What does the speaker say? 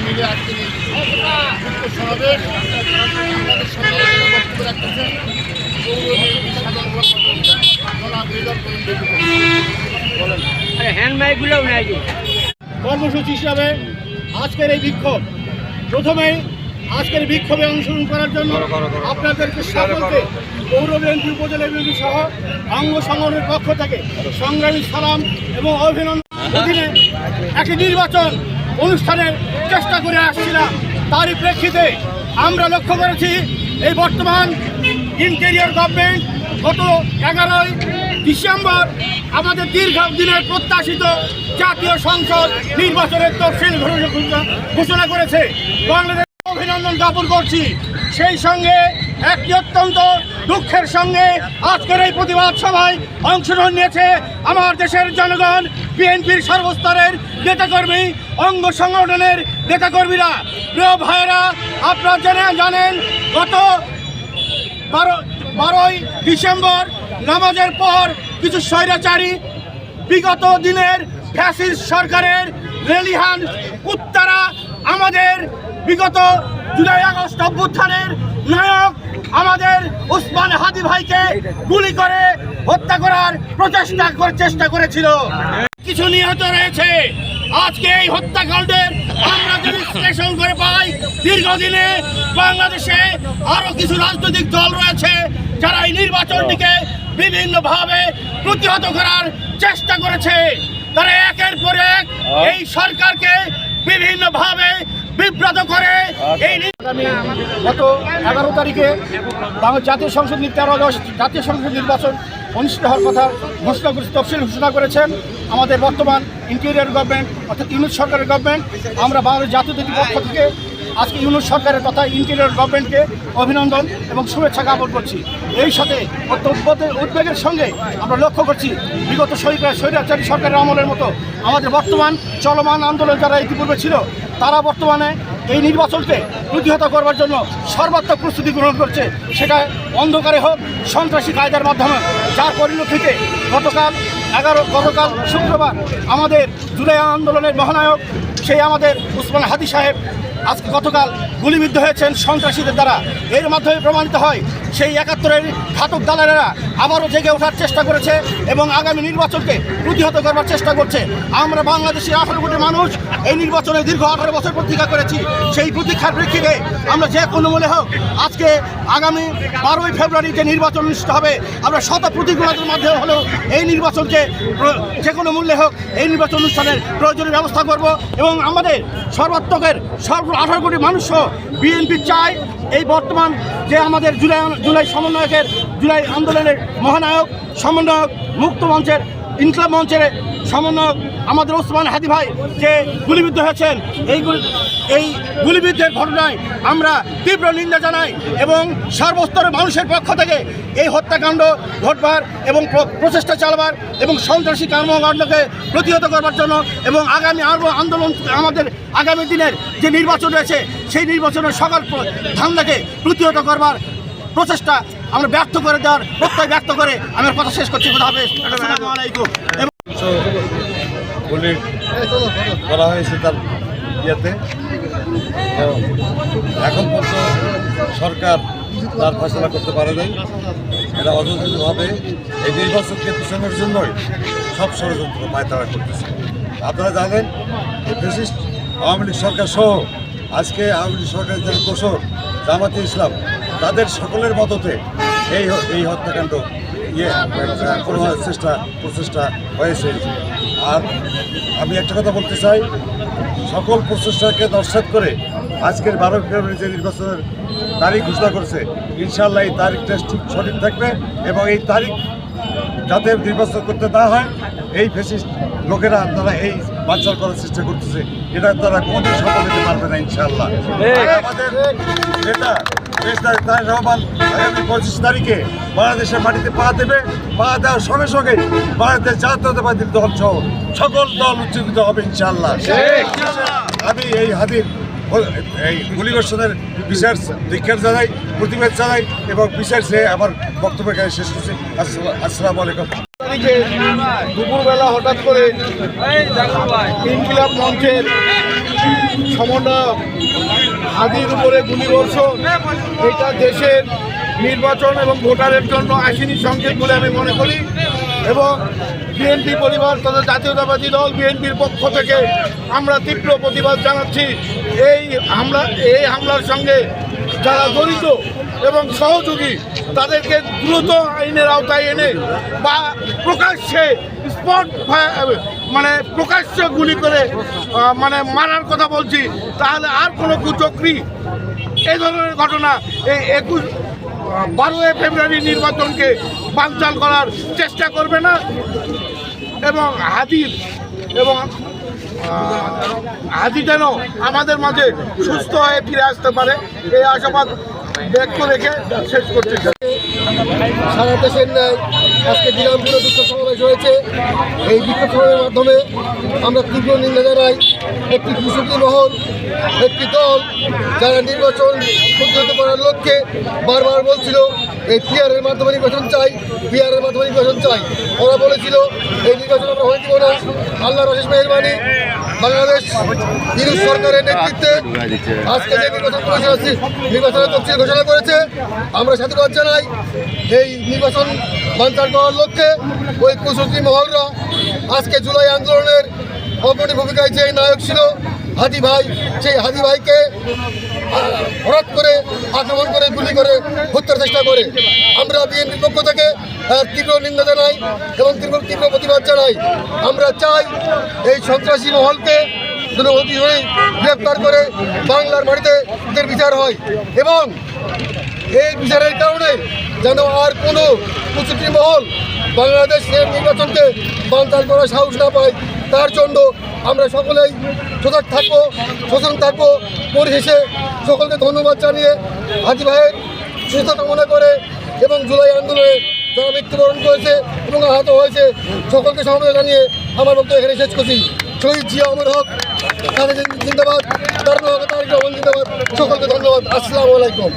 মিলে আজকে যুক্ত সমাবেশ আমাদের সঙ্গে বক্তব্য রাখতেছেন কর্মসূচি হিসাবে আজকের এই বিক্ষোভ প্রথমেই আজকের বিক্ষোভে অংশগ্রহণ করার জন্য আপনাদেরকে সকলকে পৌর বিএনপি উপজেলা বিএনপি সহ অঙ্গ সংগঠনের পক্ষ থেকে সংগ্রামী সালাম এবং অভিনন্দন। অধীনে একটি নির্বাচন অনুষ্ঠানের চেষ্টা করে আসছিলাম, তারই প্রেক্ষিতে আমরা লক্ষ্য করেছি এই বর্তমান ইন্টেরিয়র গভর্নমেন্ট গত 11ই ডিসেম্বর আমাদের দীর্ঘদিনের প্রত্যাশিত জাতীয় সংসদ নির্বাচনের তফসিল ঘোষণা করেছে। বাংলাদেশ অভিনন্দন জ্ঞাপন করছি। সেই সঙ্গে একটি অত্যন্ত দুঃখের সঙ্গে আজকের এই প্রতিবাদ সভায় অংশগ্রহণ নিয়েছে আমার দেশের জনগণ, বিএনপির সর্বস্তরের নেতাকর্মী, অঙ্গ সংগঠনের নেতাকর্মীরা। প্রিয় ভাইয়েরা, আপনারা জানেন গত 12ই ডিসেম্বর নামাজের পর কিছু স্বৈরাচারী বিগত দিনের ফ্যাসিস্ট সরকারের লেলিহান কুত্তারা আমাদের বিগত জুলাই আগস্ট অভ্যুত্থানের নায়ক আমাদের ওসমান হাদি ভাইকে গুলি করে হত্যা করার চেষ্টা করেছিল। কিছু নিহত রয়েছে। আজকে এই হত্যাকাণ্ডের আমরা যদি বিশ্লেষণ করে পাই, দীর্ঘদিনে বাংলাদেশে আরো কিছু রাজনৈতিক দল রয়েছে যারা এই নির্বাচনটিকে বিভিন্নভাবে প্রতিহত করার চেষ্টা করেছে। তারা একের পর এক এই সরকারকে বিভিন্নভাবে বিব্রত করে। এই গত 11 তারিখে জাতীয় সংসদ 13 আগস্ট জাতীয় সংসদ নির্বাচন অনুষ্ঠিত হওয়ার কথা ঘোষণা করেছে, তফসিল ঘোষণা করেছেন আমাদের বর্তমান ইন্টেরিয়র গভর্নমেন্ট অর্থাৎ ইউনুস সরকারের গভর্নমেন্ট। আমরা বাংলাদেশ জাতীয়তাবাদী পক্ষ থেকে আজকে ইউনুস সরকারের তথা ইন্টেরিয়র গভর্নমেন্টকে অভিনন্দন এবং শুভেচ্ছা জ্ঞাপন করছি। এই সাথে উদ্বেগের সঙ্গে আমরা লক্ষ্য করছি বিগত স্বৈরাচারী সরকারের আমলের মতো আমাদের বর্তমান চলমান আন্দোলন যারা ইতিপূর্বে ছিল তারা বর্তমানে এই নির্বাচনকে প্রতিহত করবার জন্য সর্বাত্মক প্রস্তুতি গ্রহণ করছে, সেটা অন্ধকারে হোক সন্ত্রাসী কায়দার মাধ্যমে। যার পরিপ্রেক্ষিতে গতকাল শুক্রবার আমাদের জুলাই আন্দোলনের মহানায়ক সেই আমাদের ওসমান হাদি সাহেব আজকে গতকাল গুলিবিদ্ধ হয়েছেন সন্ত্রাসীদের দ্বারা। এর মাধ্যমে প্রমাণিত হয় সেই 71-এর ঘাতক দালালেরা আবারও জেগে ওঠার চেষ্টা করেছে এবং আগামী নির্বাচনকে প্রতিহত করবার চেষ্টা করছে। আমরা বাংলাদেশের 18 কোটি মানুষ এই নির্বাচনে দীর্ঘ 18 বছর প্রতীক্ষা করেছি। সেই প্রতীক্ষার প্রেক্ষিতে আমরা যে কোনো মূল্যে হোক আজকে আগামী 12ই ফেব্রুয়ারি যে নির্বাচন অনুষ্ঠিত হবে, আমরা শত প্রতিকূলতার মাধ্যমে হলেও এই নির্বাচনকে যে কোনো মূল্যে হোক এই নির্বাচন অনুষ্ঠানের প্রয়োজনীয় ব্যবস্থা করব এবং আমাদের সর্বাত্মকের 18 কোটি মানুষও বিএনপি চায় এই বর্তমান যে আমাদের জুলাই আন্দোলনের মহানায়ক সমন্বয়ক মুক্ত মঞ্চের ইনকলাব মঞ্চের সমন্বয়ক আমাদের ওসমান হাদি ভাই যে গুলিবিদ্ধ হয়েছেন, এই গুলিবিদ্ধের ঘটনায় আমরা তীব্র নিন্দা জানাই এবং সর্বস্তরের মানুষের পক্ষ থেকে এই হত্যাকাণ্ড ঘটবার এবং প্রচেষ্টা চালাবার এবং সন্ত্রাসী কর্মকাণ্ডকে প্রতিহত করবার জন্য এবং আগামী আন্দোলন আমাদের আগামী দিনের যে নির্বাচন রয়েছে সেই নির্বাচনের সকল ধান্দাকে প্রতিহত করবার প্রচেষ্টা আমরা ব্যর্থ করে দেওয়ার প্রত্যয় ব্যক্ত করে আমার কথা শেষ করছি। খোদা হাফেজ। আসসালামু আলাইকুম। গুলি করা হয়েছে তার ইয়েতে, এখন পর্যন্ত সরকার তার ফয়সালা করতে পারে নাই। এরা অযৌক্তিকভাবে এই নির্বাচনকে পিছনের জন্যই সব ষড়যন্ত্র পায়তারা করতেছে। আপনারা জানেন ফ্যাসিস্ট আওয়ামী লীগ সরকার সহ আজকে আওয়ামী লীগ সরকারের যারা দোসর জামাতে ইসলাম তাদের সকলের মদতে এই হত্যাকাণ্ড প্রচেষ্টা হয়েছে। আর আমি একটা কথা বলতে চাই, সকল প্রচেষ্টাকে নস্যাৎ করে আজকের 12 ফেব্রুয়ারি যে নির্বাচনের তারিখ ঘোষণা করেছে, ইনশাআল্লাহ এই তারিখটা ঠিক সঠিক থাকবে এবং এই তারিখ যাতে নির্বাচন করতে না হয় এই ফ্যাসিস্ট লোকেরা তারা এই বাঞ্চাল করার চেষ্টা করতেছে, এটা তারা কোনোদিন সফল হতে পারবে না ইনশাআল্লাহ। আমাদের নেতা তারেক রহমান আগামী 25 তারিখে বাংলাদেশের মাটিতে পা দেবে। পা দেওয়ার সঙ্গে সঙ্গে বাংলাদেশ জাতীয়তাবাদী দল সহ সকল দল উজ্জীবিত হবে ইনশাআল্লাহ। আমি এই হাদির এই গুলিবর্ষণের বিচার ধিক্কার জানাই, প্রতিবাদ জানাই এবং বিচার চেয়ে আমার বক্তব্য এখানে শেষ করছি। আসসালামু আলাইকুম। দুপুরবেলা হঠাৎ করে ইনকিলাব মঞ্চের সমন্বয়ক হাদির উপরে গুলিবর্ষণ এটা দেশের নির্বাচন এবং ভোটারের জন্য আসেনি সংকেত বলে আমি মনে করি এবং বিএনপি পরিবার তথা জাতীয়তাবাদী দল বিএনপির পক্ষ থেকে আমরা তীব্র প্রতিবাদ জানাচ্ছি। এই হামলার সঙ্গে যারা জড়িত এবং সহযোগী তাদেরকে দ্রুত আইনের আওতায় এনে বা প্রকাশ্যে প্রকাশ্যে গুলি করে মারার কথা বলছি, তাহলে আর কোনো কুচক্রী এই ধরনের ঘটনা এই 12 ফেব্রুয়ারি নির্বাচনকে বানচাল করার চেষ্টা করবে না এবং হাদি যেন আমাদের মাঝে সুস্থ হয়ে ফিরে আসতে পারে এই আশাবাদ ব্যক্ত রেখে শেষ করতে চাই। সারা দেশের ন্যায় আজকে দিনাজপুরে বিক্ষোভ সমাবেশ হয়েছে। এই বিক্ষোভ সমাবেশের মাধ্যমে আমরা তীব্র নিন্দা জানাই একটি কুশলী মহল, একটি দল যারা নির্বাচন প্রতিহত করার লক্ষ্যে বারবার বলছিল এই পিআরের মাধ্যমে নির্বাচন চাই, পিআরের মাধ্যমে নির্বাচন চাই। ওরা বলেছিল এই নির্বাচন আমরা হয়ে দিব না। আল্লাহর অশেষ মেহেরবানি, বাংলাদেশ ইউনুস সরকারের নেতৃত্বে আজকে যে নির্বাচনের তফসিল ঘোষণা করেছে, আমরা সাধুবাদ জানাই। এই নির্বাচন বানচাল করার লক্ষ্যে ওই কুশলী মহলরা আজকে জুলাই আন্দোলনের অগ্রণী ভূমিকায় যে নায়ক ছিল হাদি ভাই, সেই হাদি ভাইকে হঠাৎ করে আক্রমণ করে গুলি করে হত্যার চেষ্টা করে। আমরা বিএনপির পক্ষ থেকে তীব্র নিন্দা জানাই এবং তীব্র প্রতিবাদ জানাই। আমরা চাই এই সন্ত্রাসী মহলকে অতিশয় গ্রেপ্তার করে বাংলার মাটিতে এদের বিচার হয় এবং এই বিচারের কারণে যেন আর কোনো কুচক্রী মহল বাংলাদেশের নির্বাচনকে বানচাল করার সাহস না পায়, তার জন্য আমরা সকলেই সজাগ থাকবো, সচেতন থাকবো। পরিশেষে সকলকে ধন্যবাদ জানিয়ে হাজি ভাইয়ের সুস্থ কামনা করে এবং জুলাই আন্দোলনে যারা মৃত্যুবরণ করেছে এবং আহত হয়েছে সকলকে সমবেদনা জানিয়ে আমার বক্তব্য এখানে শেষ করছি। শহীদ জিয়া অমর হক, জিন্দাবাদ, তারেক রহমান জিন্দাবাদ। সকলকে ধন্যবাদ। আসসালামু আলাইকুম।